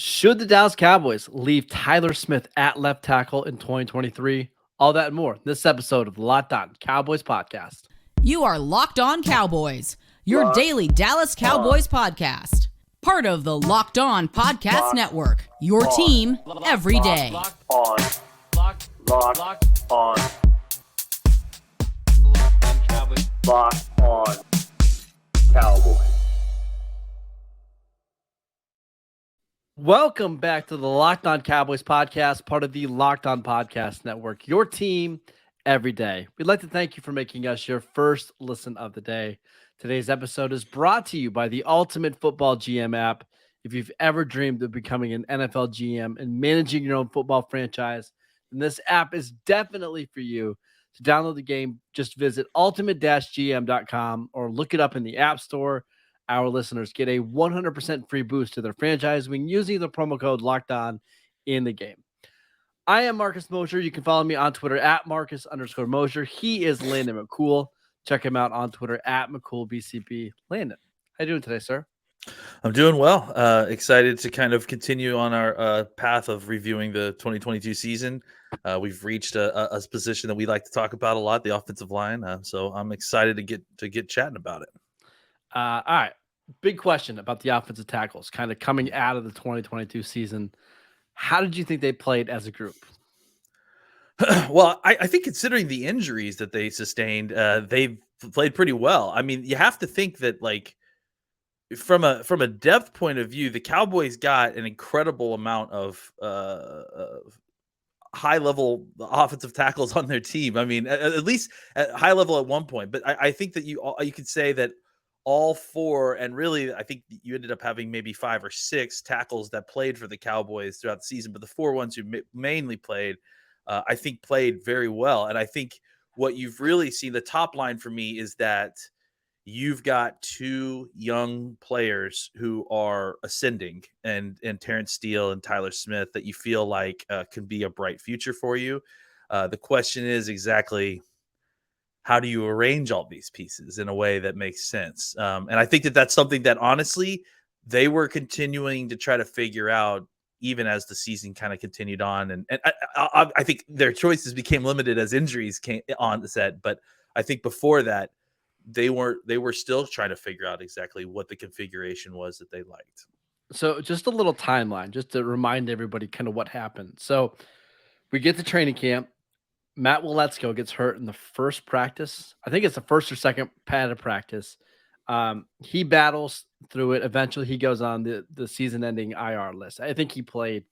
Should the Dallas Cowboys leave Tyler Smith at left tackle in 2023? All that and more in this episode of the Locked On Cowboys podcast. You are Locked On Cowboys, your Locked daily Dallas Cowboys podcast. Part of the Locked On Podcast Network, your team every day. Locked on Cowboys. Locked on Cowboys. Welcome back to the Locked On Cowboys podcast, part of the Locked On Podcast Network, your team every day. We'd like to thank you for making us your first listen of the day. Today's episode is brought to you by the Ultimate Football GM app. If you've ever dreamed of becoming an NFL GM and managing your own football franchise, then this app is definitely for you. To download the game, just visit ultimate-gm.com or look it up in the App Store. Our listeners get a 100% free boost to their franchise when using the promo code Locked On in the game. I am Marcus Mosher. You can follow me on Twitter at Marcus_Mosher. He is Landon McCool. Check him out on Twitter at McCoolBCB. Landon, how you doing today, sir? I'm doing well. Excited to kind of continue on our path of reviewing the 2022 season. We've reached a position that we like to talk about a lot, the offensive line. So I'm excited to get chatting about it. All right. Big question about the offensive tackles kind of coming out of the 2022 season. How did you think they played as a group? Well, I think considering the injuries that they sustained, they've played pretty well. I mean, you have to think that, like, from a depth point of view, the Cowboys got an incredible amount of high level offensive tackles on their team. I mean, at least at high level at one point. But I think that you could say that all four, and really, I think you ended up having maybe 5 or 6 tackles that played for the Cowboys throughout the season. But the 4 ones who mainly played, I think, played very well. And I think what you've really seen, the top line for me, is that you've got 2 young players who are ascending, and Terrence Steele and Tyler Smith, that you feel like can be a bright future for you. The question is exactly, how do you arrange all these pieces in a way that makes sense? And I think that that's something that, honestly, they were continuing to try to figure out even as the season kind of continued on. And I think their choices became limited as injuries came on the set. But I think before that, they were still trying to figure out exactly what the configuration was that they liked. So just a little timeline, just to remind everybody kind of what happened. So we get to training camp. Matt Waletzko gets hurt in the first practice. I think it's the first or second padded practice. He battles through it. Eventually, he goes on the season-ending IR list. I think he played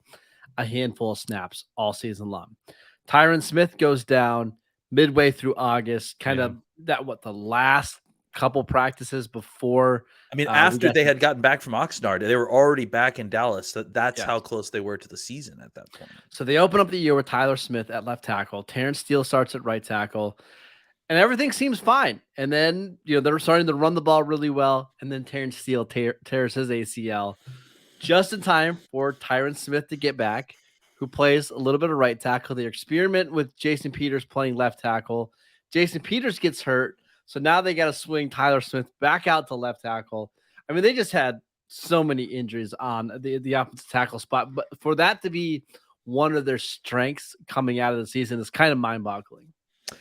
a handful of snaps all season long. Tyron Smith goes down midway through August, the last couple practices before. I mean, after they had gotten back from Oxnard, they were already back in Dallas. That's how close they were to the season at that point. So they open up the year with Tyler Smith at left tackle. Terrence Steele starts at right tackle, and everything seems fine. And then, they're starting to run the ball really well. And then Terrence Steele tears his ACL just in time for Tyron Smith to get back, who plays a little bit of right tackle. They experiment with Jason Peters playing left tackle. Jason Peters gets hurt. So now they got to swing Tyler Smith back out to left tackle. I mean, they just had so many injuries on the offensive tackle spot. But for that to be one of their strengths coming out of the season is kind of mind-boggling.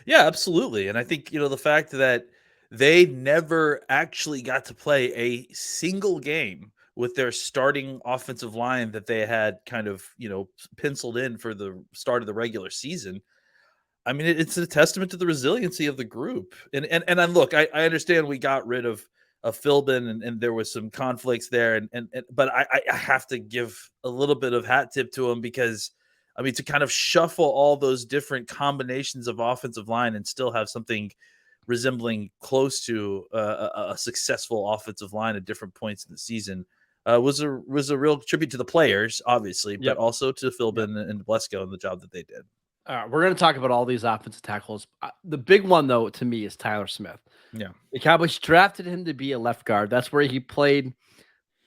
Yeah, absolutely. And I think, the fact that they never actually got to play a single game with their starting offensive line that they had kind of, penciled in for the start of the regular season. I mean, it's a testament to the resiliency of the group. And look, I understand we got rid of Philbin and there was some conflicts there. But I have to give a little bit of hat tip to him, because, I mean, to kind of shuffle all those different combinations of offensive line and still have something resembling close to a successful offensive line at different points in the season was a real tribute to the players, obviously, but also to Philbin and Blesko and the job that they did. We're going to talk about all these offensive tackles. The big one, though, to me is Tyler Smith. Yeah. The Cowboys drafted him to be a left guard. That's where he played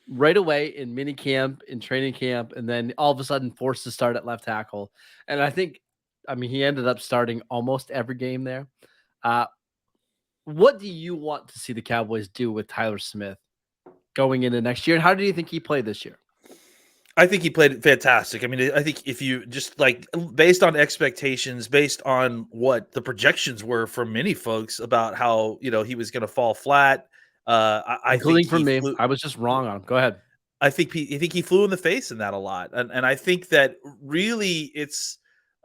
right away in mini camp, in training camp, and then all of a sudden forced to start at left tackle. And he ended up starting almost every game there. What do you want to see the Cowboys do with Tyler Smith going into next year? And how do you think he played this year? I think he played fantastic. I mean, I think if you just like based on expectations, based on what the projections were for many folks about how he was going to fall flat, I think Including for he me. flew. I was just wrong on him. Go ahead. I think he flew in the face in that a lot, and I think that really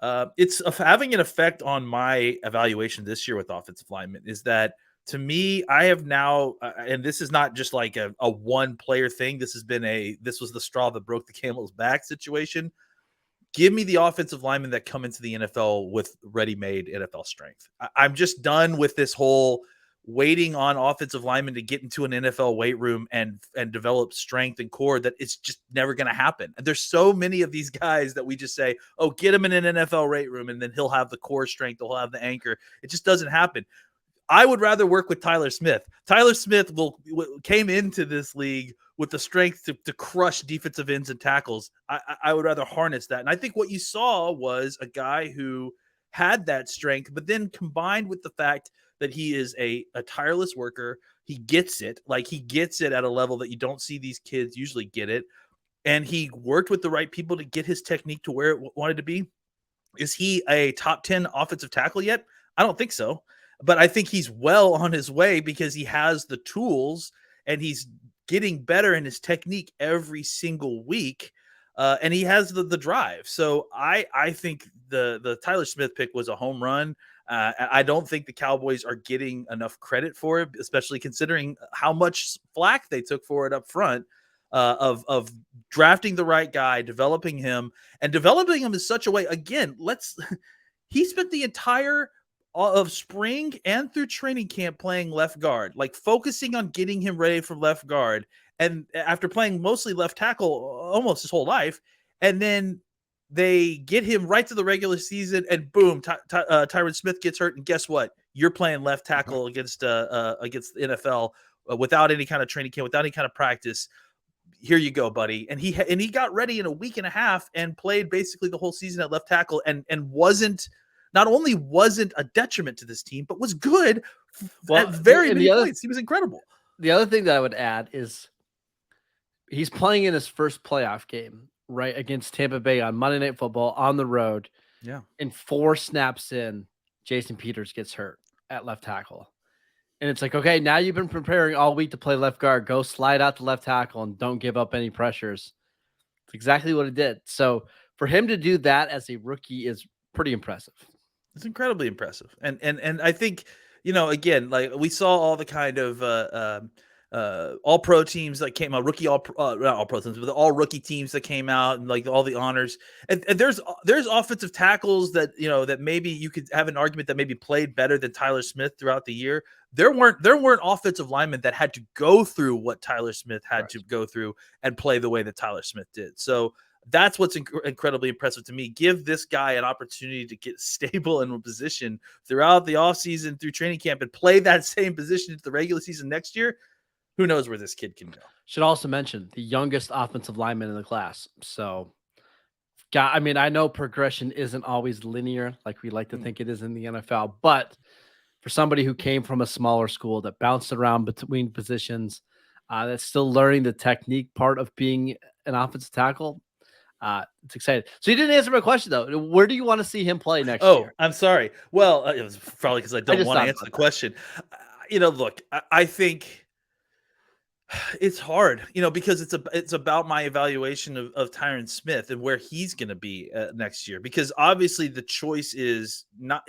having an effect on my evaluation this year with offensive linemen. Is that to me, I have now, and this is not just like a one player thing. This was the straw that broke the camel's back situation. Give me the offensive linemen that come into the NFL with ready-made NFL strength. I'm just done with this whole waiting on offensive linemen to get into an NFL weight room and develop strength and core that it's just never going to happen. And there's so many of these guys that we just say, oh, get him in an NFL weight room and then he'll have the core strength, he'll have the anchor. It just doesn't happen. I would rather work with Tyler Smith. Tyler Smith came into this league with the strength to crush defensive ends and tackles. I would rather harness that. And I think what you saw was a guy who had that strength, but then combined with the fact that he is a tireless worker, he gets it. Like he gets it at a level that you don't see these kids usually get it. And he worked with the right people to get his technique to where it wanted to be. Is he a top 10 offensive tackle yet? I don't think so. But I think he's well on his way because he has the tools and he's getting better in his technique every single week. And he has the drive. So I think the Tyler Smith pick was a home run. I don't think the Cowboys are getting enough credit for it, especially considering how much flack they took for it up front, of drafting the right guy, developing him in such a way. Again, he spent the entire of spring and through training camp playing left guard, like focusing on getting him ready for left guard. And after playing mostly left tackle almost his whole life, and then they get him right to the regular season, and boom, Tyron Smith gets hurt, and guess what? You're playing left tackle against the NFL without any kind of training camp, without any kind of practice. Here you go, buddy. And he got ready in a week and a half and played basically the whole season at left tackle, and not only wasn't a detriment to this team, but was good at very many points. He was incredible. The other thing that I would add is he's playing in his first playoff game, right, against Tampa Bay on Monday Night Football on the road. Yeah. And 4 snaps in, Jason Peters gets hurt at left tackle. And it's like, okay, now you've been preparing all week to play left guard. Go slide out to left tackle and don't give up any pressures. It's exactly what it did. So for him to do that as a rookie is pretty impressive. It's incredibly impressive. And I think, again, like we saw all the kind of all pro teams that came out, not all pro teams, but all rookie teams that came out and like all the honors. And there's offensive tackles that, that maybe you could have an argument that maybe played better than Tyler Smith throughout the year. There weren't offensive linemen that had to go through what Tyler Smith had to go through and play the way that Tyler Smith did. So that's what's incredibly impressive to me. Give this guy an opportunity to get stable in a position throughout the offseason, through training camp, and play that same position into the regular season next year. Who knows where this kid can go? Should also mention the youngest offensive lineman in the class. So, I know progression isn't always linear like we like to think it is in the NFL, but for somebody who came from a smaller school that bounced around between positions, that's still learning the technique part of being an offensive tackle, it's exciting. So you didn't answer my question though. Where do you want to see him play next year? Oh, I'm sorry. Well, it was probably because I don't want to answer the question. Look, I think it's hard, because it's about my evaluation of Tyron Smith and where he's going to be next year. Because obviously the choice is not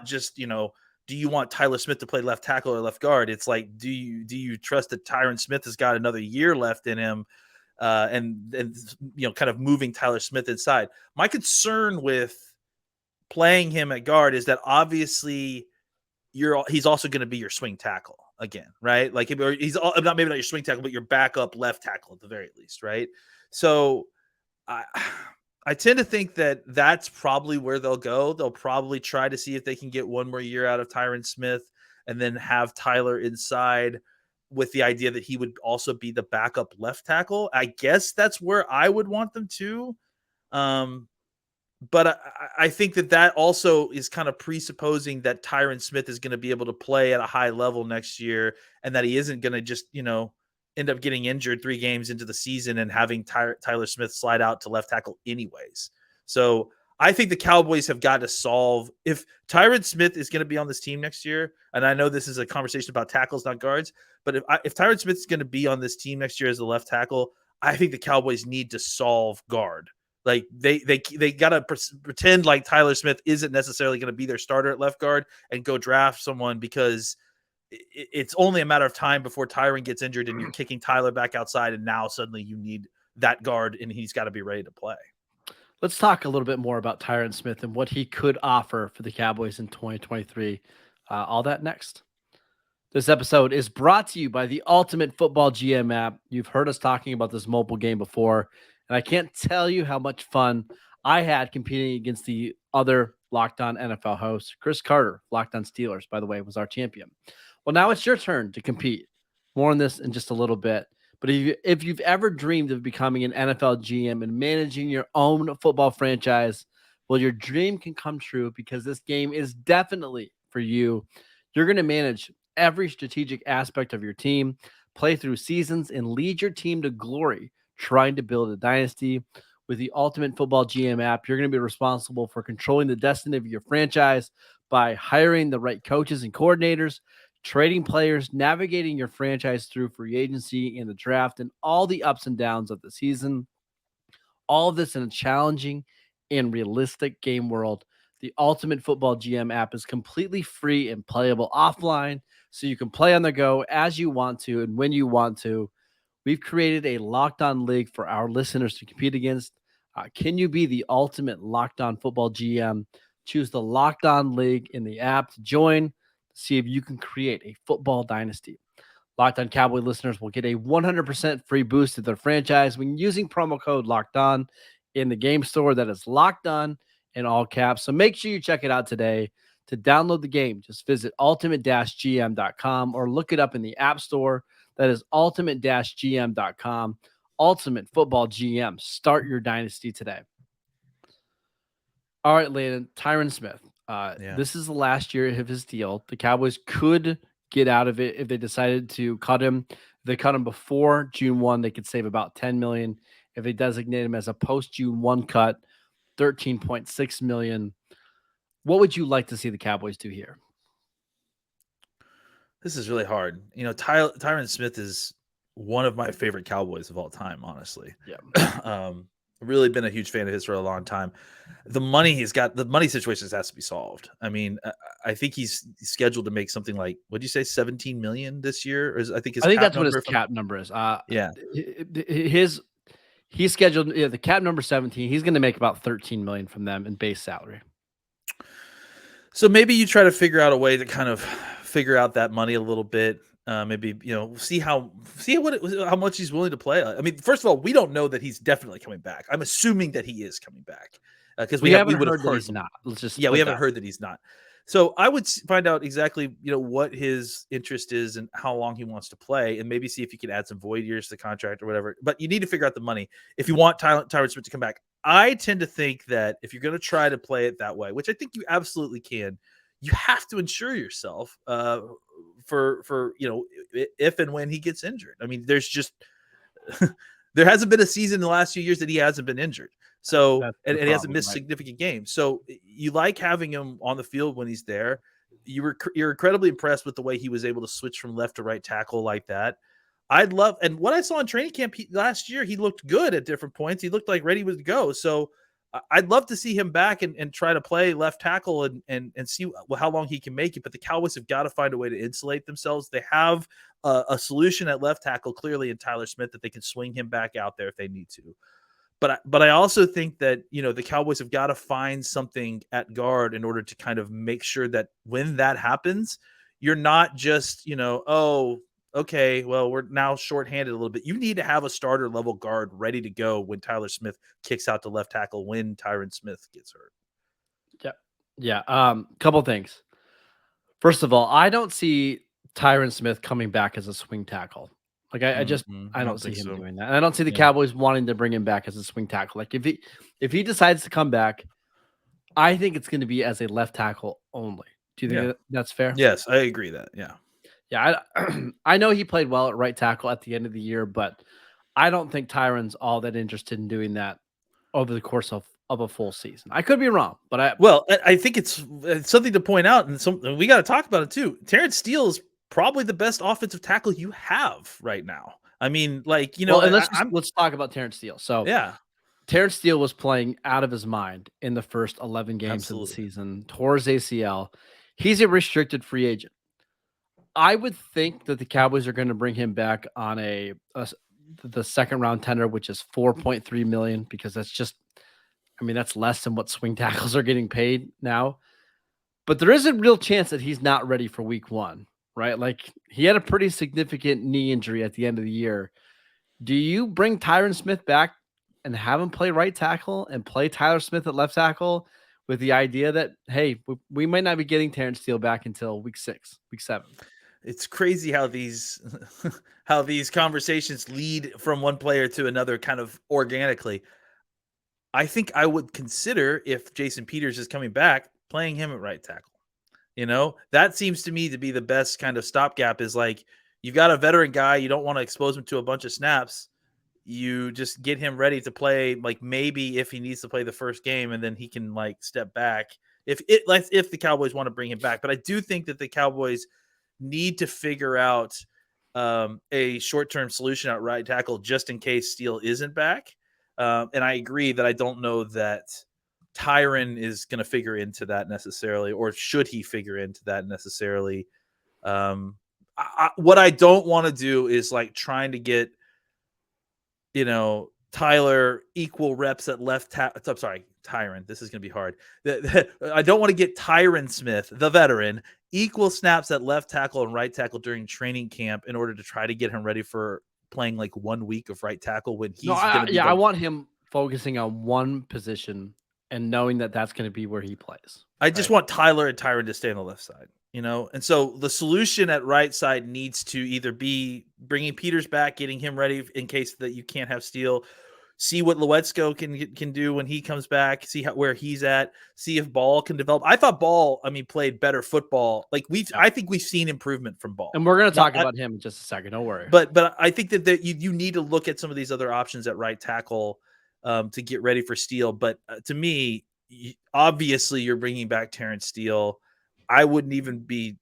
just, do you want Tyler Smith to play left tackle or left guard? It's like, do you trust that Tyron Smith has got another year left in him? And kind of moving Tyler Smith inside. My concern with playing him at guard is that obviously he's also going to be your swing tackle again, right? Like he's maybe not your swing tackle, but your backup left tackle at the very least, right? So I tend to think that that's probably where they'll go. They'll probably try to see if they can get one more year out of Tyron Smith and then have Tyler inside, with the idea that he would also be the backup left tackle. I guess that's where I would want them to. But I think that also is kind of presupposing that Tyron Smith is going to be able to play at a high level next year and that he isn't going to just, end up getting injured 3 games into the season and having Tyler Smith slide out to left tackle anyways. So I think the Cowboys have got to solve if Tyron Smith is going to be on this team next year. And I know this is a conversation about tackles, not guards, but if Tyron Smith is going to be on this team next year as the left tackle, I think the Cowboys need to solve guard. Like they got to pretend like Tyler Smith isn't necessarily going to be their starter at left guard and go draft someone, because it's only a matter of time before Tyron gets injured and you're kicking Tyler back outside. And now suddenly you need that guard and he's got to be ready to play. Let's talk a little bit more about Tyron Smith and what he could offer for the Cowboys in 2023. All that next. This episode is brought to you by the Ultimate Football GM app. You've heard us talking about this mobile game before, and I can't tell you how much fun I had competing against the other Locked On NFL host. Chris Carter, Locked On Steelers, by the way, was our champion. Well, now it's your turn to compete. More on this in just a little bit. But if you've ever dreamed of becoming an NFL GM and managing your own football franchise, well, your dream can come true, because this game is definitely for you. You're going to manage every strategic aspect of your team, play through seasons, and lead your team to glory trying to build a dynasty. With the Ultimate Football GM app, you're going to be responsible for controlling the destiny of your franchise by hiring the right coaches and coordinators, trading players, navigating your franchise through free agency and the draft, and all the ups and downs of the season. All of this in a challenging and realistic game world. The Ultimate Football GM app is completely free and playable offline, so you can play on the go as you want to and when you want to. We've created a Locked On League for our listeners to compete against. Can you be the ultimate Locked On Football GM? Choose the Locked On League in the app to join, to see if you can create a football dynasty. Locked On Cowboy listeners will get a 100% free boost to their franchise when using promo code Locked On in the game store. That is Locked On in all caps. So make sure you check it out today. To download the game, just visit ultimate-gm.com or look it up in the App Store. That is ultimate-gm.com. Ultimate Football GM. Start your dynasty today. All right, Landon, Tyron Smith. This is the last year of his deal. The Cowboys could get out of it if they decided to cut him. If they cut him before June 1, they could save about $10 million. If they designate him as a post-June 1 cut, $13.6 million. What would you like to see the Cowboys do here? This is really hard. You know, Tyron Smith is one of my favorite Cowboys of all time, honestly. Yeah. Really been a huge fan of his for a long time. The money situation has to be solved. I mean, I think he's scheduled to make something like, what'd you say, 17 million this year? I think that's what his cap number is. Yeah. He's scheduled, the cap number 17. He's going to make about 13 million from them in base salary. So maybe you try to figure out a way to kind of figure out that money a little bit. Maybe, see how much he's willing to play. I mean, first of all, we don't know that he's definitely coming back. I'm assuming that he is coming back, because we haven't heard that he's not. We haven't heard that he's not. So I would find out exactly, what his interest is and how long he wants to play, and maybe see if you can add some void years to the contract or whatever. But you need to figure out the money if you want Tyron Smith to come back. I tend to think that if you're going to try to play it that way, which I think you absolutely can, you have to insure yourself for if and when he gets injured. I mean, there's just there hasn't been a season in the last few years that he hasn't been injured. So and he hasn't missed significant games. So you like having him on the field when he's there. You're incredibly impressed with the way he was able to switch from left to right tackle like that. I'd love, and what I saw in training camp last year, he looked good at different points. He looked like ready to go. So I'd love to see him back and try to play left tackle and see how long he can make it. But the Cowboys have got to find a way to insulate themselves. They have a solution at left tackle clearly in Tyler Smith that they can swing him back out there if they need to. But I also think that, the Cowboys have got to find something at guard in order to kind of make sure that when that happens, you're not just, okay, well, we're now shorthanded a little bit. You need to have a starter level guard ready to go when Tyler Smith kicks out to left tackle, when Tyron Smith gets hurt. Yeah. Couple things. First of all, I don't see Tyron Smith coming back as a swing tackle. Like I don't see him doing that. And I don't see the Cowboys wanting to bring him back as a swing tackle. Like if he decides to come back, I think it's going to be as a left tackle only. Do you think that's fair? Yes, I agree that. Yeah. Yeah, I know he played well at right tackle at the end of the year, but I don't think Tyron's all that interested in doing that over the course of a full season. I could be wrong, but Well, I think it's something to point out, and we got to talk about it too. Terrence Steele is probably the best offensive tackle you have right now. I mean, like, well, and I'm let's talk about Terrence Steele. So yeah, Terrence Steele was playing out of his mind in the first 11 games of the absolutely. season, tore his ACL. He's a restricted free agent. I would think that the Cowboys are going to bring him back on the second round tender, which is 4.3 million, because that's just, I mean, that's less than what swing tackles are getting paid now. But there is a real chance that he's not ready for week one, right? Like, he had a pretty significant knee injury at the end of the year. Do you bring Tyron Smith back and have him play right tackle and play Tyler Smith at left tackle with the idea that, hey, we might not be getting Terrence Steele back until week 6, week 7? It's crazy how these how these conversations lead from one player to another kind of organically. I think I would consider, if Jason Peters is coming back, playing him at right tackle. That seems to me to be the best kind of stopgap. Is like, you've got a veteran guy, you don't want to expose him to a bunch of snaps. You just get him ready to play, like, maybe if he needs to play the first game, and then he can, like, step back if the Cowboys want to bring him back. But I do think that the Cowboys need to figure out a short-term solution at right tackle just in case Steele isn't back. And I agree that I don't know that Tyron is going to figure into that necessarily, or should he figure into that necessarily. What I don't want to do is, like, trying to get, Tyler equal reps at left tackle. I'm sorry, Tyron. This is going to be hard. I don't want to get Tyron Smith, the veteran, equal snaps at left tackle and right tackle during training camp in order to try to get him ready for playing like 1 week of right tackle when No, he's going to be I want him focusing on one position and knowing that that's going to be where he plays. I just want Tyler and Tyron to stay on the left side, And so the solution at right side needs to either be bringing Peters back, getting him ready in case that you can't have Steele, see what Luetzko can do when he comes back, see where he's at, see if Ball can develop. I thought Ball, played better football. Like, I think we've seen improvement from Ball. And we're going to talk about him in just a second. Don't worry. But I think that you need to look at some of these other options at right tackle to get ready for Steele. But to me, obviously you're bringing back Terrence Steele. I wouldn't be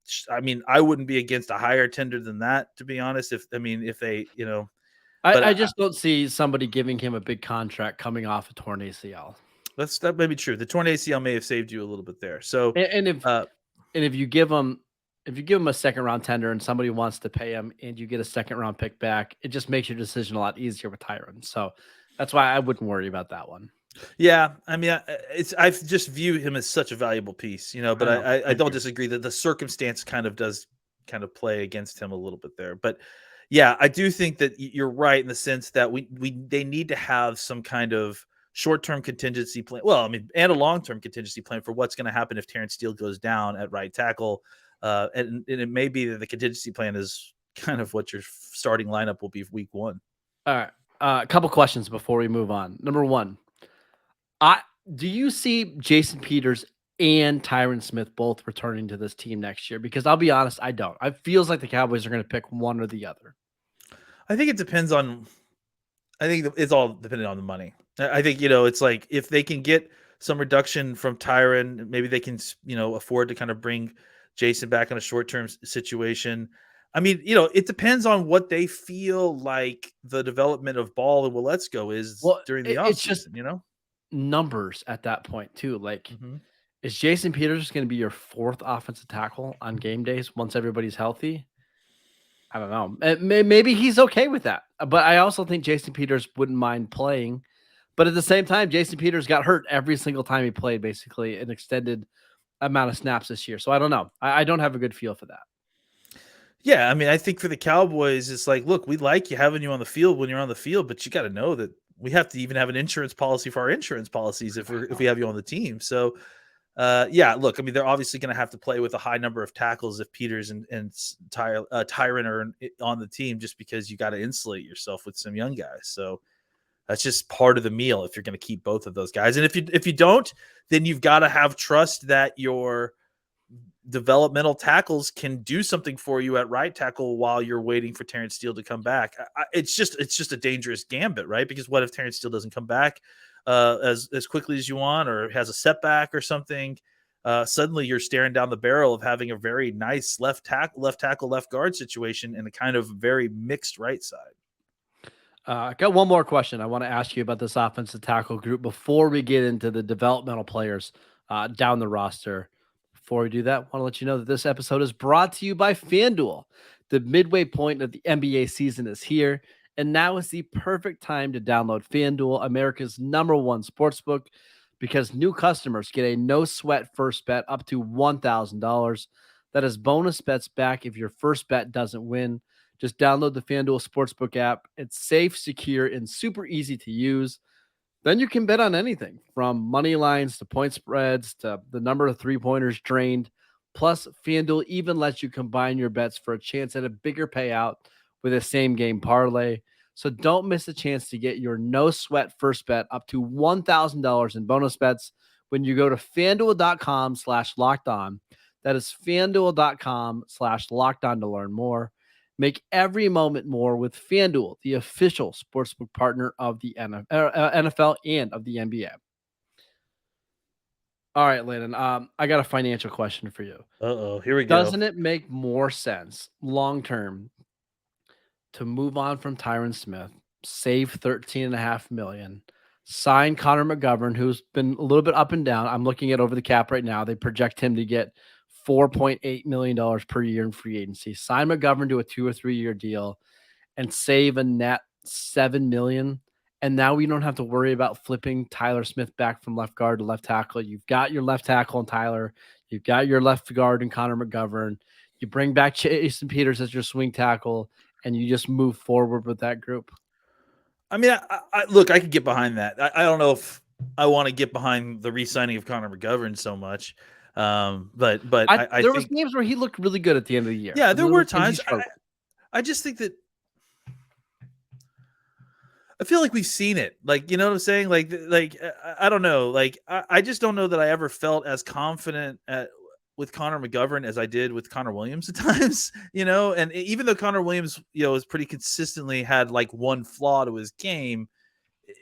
against a higher tender than that, to be honest. If they, I just don't see somebody giving him a big contract coming off a torn ACL. That may be true. The torn ACL may have saved you a little bit there. So, and if you give him a second round tender and somebody wants to pay him and you get a second round pick back, it just makes your decision a lot easier with Tyron. So that's why I wouldn't worry about that one. Yeah, I just view him as such a valuable piece, but I don't disagree that the circumstance does play against him a little bit there. But yeah, I do think that you're right in the sense that they need to have some kind of short-term contingency plan. Well, and a long-term contingency plan for what's going to happen if Terrence Steele goes down at right tackle. And it may be that the contingency plan is kind of what your starting lineup will be for week 1. All right. A couple questions before we move on. Number 1, do you see Jason Peters and Tyron Smith both returning to this team next year? Because I'll be honest, I don't. It feels like the Cowboys are going to pick one or the other. I think it depends on. I think it's all dependent on the money. I think it's like, if they can get some reduction from Tyron, maybe they can afford to kind of bring Jason back in a short-term situation. It depends on what they feel like the development of Ball and Luetzko is during the offseason. It's just numbers at that point too. Like, is Jason Peters going to be your 4th offensive tackle on game days once everybody's healthy? I don't know. Maybe he's okay with that. But I also think Jason Peters wouldn't mind playing. But at the same time, Jason Peters got hurt every single time he played, basically an extended amount of snaps this year. So I don't know. I don't have a good feel for that. Yeah, I think for the Cowboys, it's like, look, we like having you on the field when you're on the field, but you got to know that we have to even have an insurance policy for our insurance policies if we have you on the team. So, yeah, look, they're obviously going to have to play with a high number of tackles if Peters and Tyron are on the team, just because you got to insulate yourself with some young guys. So that's just part of the meal if you're going to keep both of those guys. And if you don't, then you've got to have trust that your developmental tackles can do something for you at right tackle while you're waiting for Terrence Steele to come back. It's just a dangerous gambit, right? Because what if Terrence Steele doesn't come back as quickly as you want, or has a setback or something? Suddenly you're staring down the barrel of having a very nice left tackle, left guard situation and a kind of very mixed right side. I got one more question I want to ask you about this offensive tackle group before we get into the developmental players down the roster. Before we do that, I want to let you know that this episode is brought to you by FanDuel. The midway point of the NBA season is here, and now is the perfect time to download FanDuel, America's #1 sportsbook, because new customers get a no-sweat first bet up to $1,000. That is bonus bets back if your first bet doesn't win. Just download the FanDuel Sportsbook app. It's safe, secure, and super easy to use. Then you can bet on anything from money lines to point spreads to the number of three-pointers drained. Plus, FanDuel even lets you combine your bets for a chance at a bigger payout with a same-game parlay. So don't miss a chance to get your no-sweat first bet up to $1,000 in bonus bets when you go to FanDuel.com/lockedon. That is FanDuel.com/lockedon to learn more. Make every moment more with FanDuel, the official sportsbook partner of the NFL and of the NBA. All right, Landon, I got a financial question for you. Uh-oh, here we go. Doesn't it make more sense long-term to move on from Tyron Smith, save $13.5 million, sign Connor McGovern, who's been a little bit up and down? I'm looking at over the cap right now. They project him to get $4.8 million per year in free agency. Sign McGovern to a 2 or 3 year deal and save a net $7 million. And now we don't have to worry about flipping Tyler Smith back from left guard to left tackle. You've got your left tackle in Tyler. You've got your left guard in Connor McGovern. You bring back Jason Peters as your swing tackle, and you just move forward with that group. I mean, look, I could get behind that. I don't know if I want to get behind the re-signing of Connor McGovern so much. But I there think, was games where he looked really good at the end of the year. Yeah, there were times. I just think that I feel like we've seen it. Like, you know what I'm saying? Like I don't know. Like, I just don't know that I ever felt as confident with Connor McGovern as I did with Connor Williams at times, you know? And even though Connor Williams, you know, has pretty consistently had like one flaw to his game,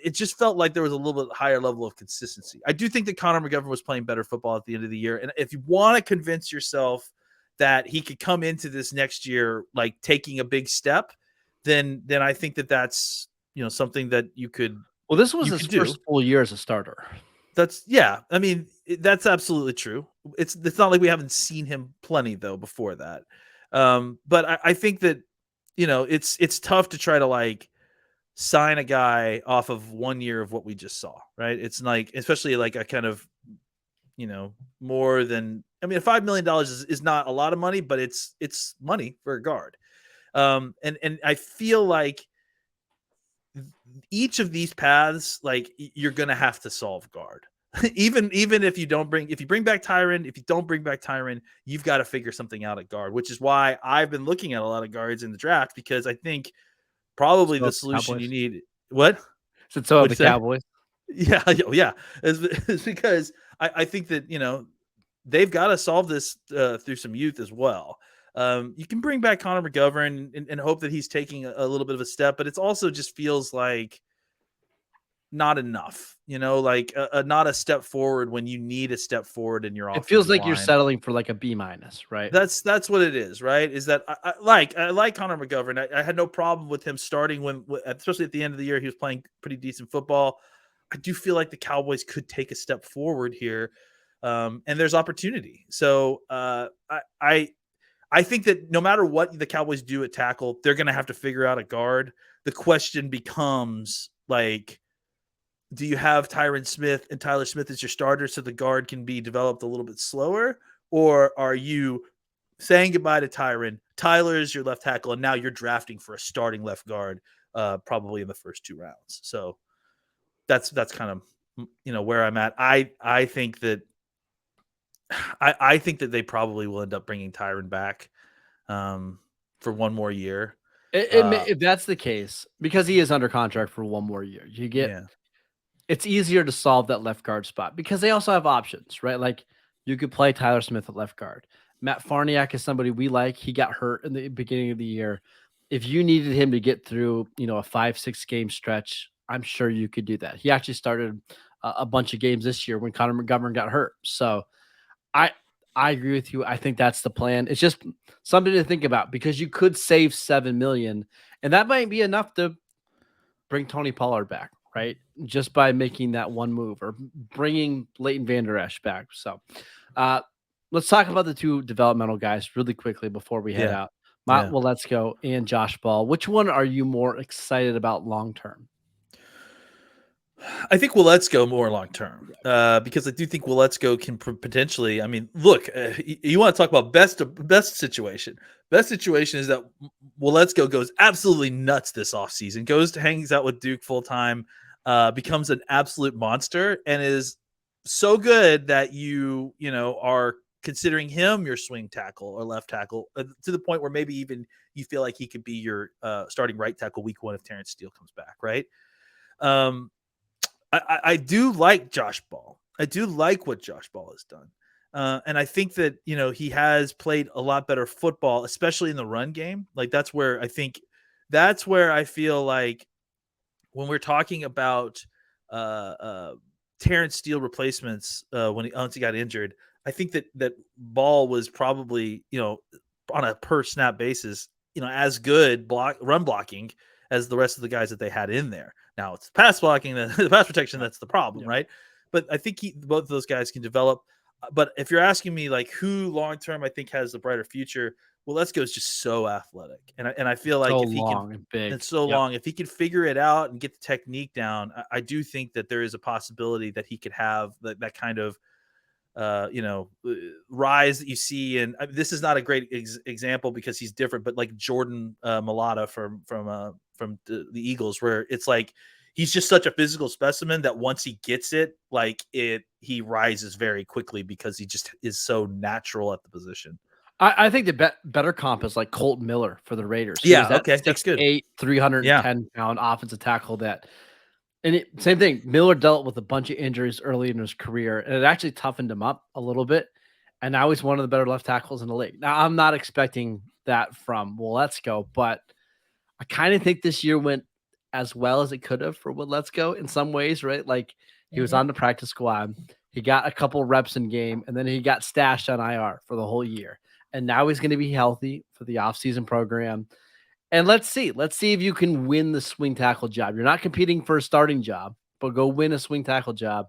it just felt like there was a little bit higher level of consistency. I do think that Connor McGovern was playing better football at the end of the year. And if you want to convince yourself that he could come into this next year, like taking a big step, then I think that that's, you know, something that you could. Well, this was his first full year as a starter. Yeah. I mean, that's absolutely true. It's not like we haven't seen him plenty though before that. But I think that, you know, it's tough to try to like sign a guy off of 1 year of what we just saw, right? It's like, especially like a kind of, you know, more than, I mean, $5 million is not a lot of money, but it's money for a guard. And I feel like each of these paths, like you're going to have to solve guard. even if you bring back Tyron, if you don't bring back Tyron, you've got to figure something out at guard, which is why I've been looking at a lot of guards in the draft, because I think probably the solution Cowboys. you need. What? So the Cowboys. Yeah. It's because I think that, you know, they've got to solve this through some youth as well. You can bring back Connor McGovern and hope that he's taking a little bit of a step, but it's also just feels like not enough, you know, like not a step forward when you need a step forward in your offense. It feels like you're settling for like a B-, right? That's what it is, right? Is that I like Connor McGovern. I had no problem with him starting when, especially at the end of the year, he was playing pretty decent football. I do feel like the Cowboys could take a step forward here, and there's opportunity. So I think that no matter what the Cowboys do at tackle, they're going to have to figure out a guard. The question becomes like, do you have Tyron Smith and Tyler Smith as your starter so the guard can be developed a little bit slower? Or are you saying goodbye to Tyron? Tyler is your left tackle, and now you're drafting for a starting left guard, probably in the first 2 rounds. So that's kind of, you know, where I'm at. I think that they probably will end up bringing Tyron back for 1 more year. If that's the case, because he is under contract for 1 more year, it's easier to solve that left guard spot because they also have options, right? Like you could play Tyler Smith at left guard. Matt Farniak is somebody we like. He got hurt in the beginning of the year. If you needed him to get through, a 5-6 game stretch, I'm sure you could do that. He actually started a bunch of games this year when Connor Montgomery got hurt. So I I agree with you. I think that's the plan. It's just something to think about because you could save 7 million, and that might be enough to bring Tony Pollard back, right? Just by making that one move or bringing Leighton Vander Esch back. So, uh, let's talk about the two developmental guys really quickly before we head Yeah. out. Matt Yeah. Waletzko and Josh Ball. Which one are you more excited about long term? I think let's go more long term because I do think let's go can potentially. I mean, look, you want to talk about best situation. Best situation is that let's go goes absolutely nuts this offseason, goes to hangs out with Duke full time, becomes an absolute monster, and is so good that are considering him your swing tackle or left tackle to the point where maybe even you feel like he could be your starting right tackle week 1 if Terrence Steele comes back, right? I do like Josh Ball. I do like what Josh Ball has done. And I think that, he has played a lot better football, especially in the run game. Like that's where I feel like when we're talking about Terrence Steele replacements once he got injured, I think that Ball was probably, on a per snap basis, as good run blocking as the rest of the guys that they had in there. Now it's pass blocking, the pass protection that's the problem, right? But I think both of those guys can develop. But if you're asking me like who long term I think has the brighter future, let's go is just so athletic, and I feel like So if he long can, and big. it's so long. If he can figure it out and get the technique down, I do think that there is a possibility that he could have that kind of rise that you see. And this is not a great example because he's different, but like Jordan Mailata from the Eagles, where it's like he's just such a physical specimen that once he gets it, he rises very quickly because he just is so natural at the position. I think the better comp is like Colt Miller for the Raiders. He Yeah, was that okay, that's good. 6'8", 310-pound offensive tackle that. And same thing, Miller dealt with a bunch of injuries early in his career, and it actually toughened him up a little bit. And now he's one of the better left tackles in the league. Now, I'm not expecting that from Waletzko, but I kind of think this year went as well as it could have for Waletzko in some ways, right? Like he was on the practice squad, he got a couple reps in game, and then he got stashed on IR for the whole year. And now he's going to be healthy for the offseason program. And let's see if you can win the swing tackle job. You're not competing for a starting job, but go win a swing tackle job.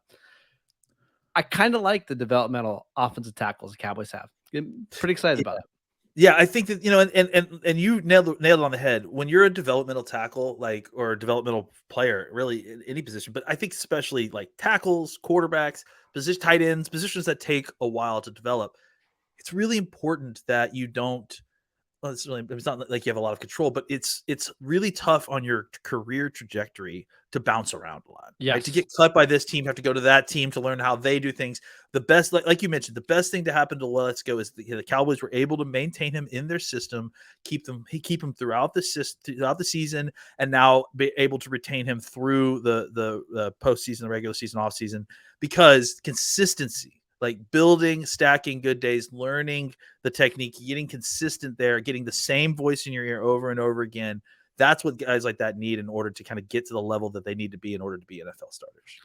I kind of like the developmental offensive tackles the Cowboys have. I'm pretty excited about it. Yeah, I think that and you nailed it on the head. When you're a developmental tackle, or a developmental player, really in any position, but I think especially like tackles, quarterbacks, tight ends, positions that take a while to develop. It's really important that you don't. Well, it's not like you have a lot of control, but it's really tough on your career trajectory to bounce around a lot. Yes. Right? To get cut by this team, you have to go to that team to learn how they do things. The best, like you mentioned, the best thing to happen to Let's Go is the Cowboys were able to maintain him in their system, keep him throughout the season, and now be able to retain him through the postseason, the regular season, off season, because consistency. Like building, stacking good days, learning the technique, getting consistent there, getting the same voice in your ear over and over again. That's what guys like that need in order to kind of get to the level that they need to be in order to be NFL starters.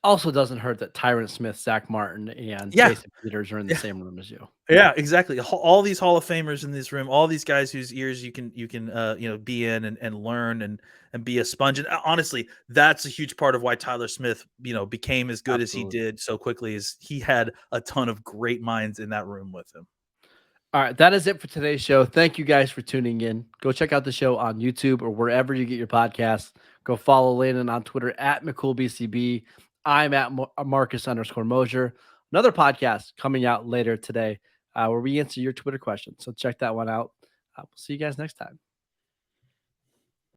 Also doesn't hurt that Tyron Smith, Zach Martin, and Jason Peters are in the same room as you. Yeah, exactly. All these Hall of Famers in this room, all these guys whose ears you can be in and learn and be a sponge. And honestly, that's a huge part of why Tyler Smith, became as good as he did so quickly, is he had a ton of great minds in that room with him. All right, that is it for today's show. Thank you guys for tuning in. Go check out the show on YouTube or wherever you get your podcasts. Go follow Landon on Twitter at McCoolBCB. I'm at Marcus_Mosher. Another podcast coming out later today where we answer your Twitter questions. So check that one out. We'll see you guys next time.